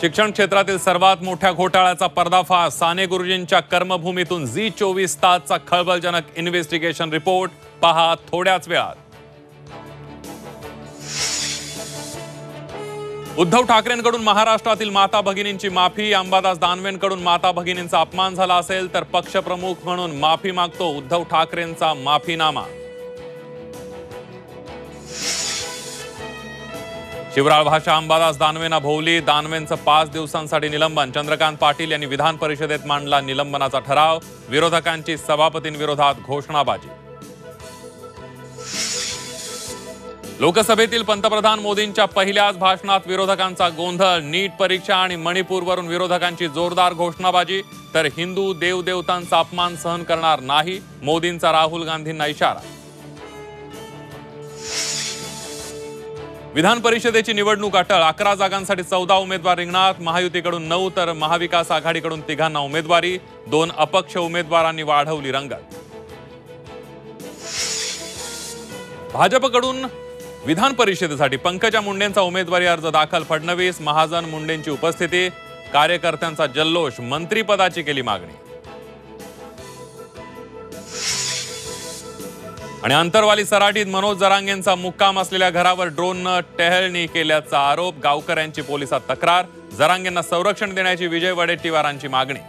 शिक्षण क्षेत्रातील सर्वात मोठ्या घोटाळ्याचा पर्दाफाश। साने गुरुजींच्या कर्मभूमीतून झी24 तासचा खळबळजनक इन्व्हेस्टिगेशन रिपोर्ट पहा थोड्याच वेळात। उद्धव ठाकरेंकडून महाराष्ट्रातील माता भगिनींची माफी। अंबादास दानवेंकडून माता भगिनींचा अपमान झाला असेल तर पक्षप्रमुख म्हणून माफी मागतो उद्धव ठाकरेंचा माफीनामा। शिवराळ भाषा अंबादास दानवेंना भोवली। दानवेंचं 5 दिवसांसाठी निलंबन। चंद्रकांत पाटील यांनी विधान परिषदेत मांडला निलंबनाचा ठराव। विरोधकांची सभापतींविरोधात घोषणाबाजी। लोकसभेतील पंतप्रधान मोदींच्या पहिल्याच भाषणात विरोधकांचा गोंधळ। नीट परीक्षा आणि मणिपूरवरून विरोधकांची जोरदार घोषणाबाजी। तर हिंदू देवदेवतांचा अपमान सहन करणार नाही, मोदींचा राहुल गांधींना इशारा। विधान परिषदेची निवडणूक अटळ। 11 जागांसाठी 14 उमेदवार रिंगणात। महायुतीकडून 9 तर महाविकास आघाडीकडून 3 उमेदवारी। 2 अपक्ष उमेदवारांनी वाढवली रंगत। भाजपकडून विधान परिषदेसाठी पंकजा मुंडेंचा उमेदवारी अर्ज दाखल। फडणवीस, महाजन, मुंडेंची उपस्थिती। कार्यकर्त्यांचा जल्लोष। मंत्रिपदाची केली मागणी। आणि अंतरवाली सराटीत मनोज जरांगेंचा मुक्काम असलेल्या घरावर ड्रोननं टेहळणी केल्याचा आरोप। गावकऱ्यांची पोलिसात तक्रार। जरांगेंना संरक्षण देण्याची विजय वडेट्टीवारांची मागणी।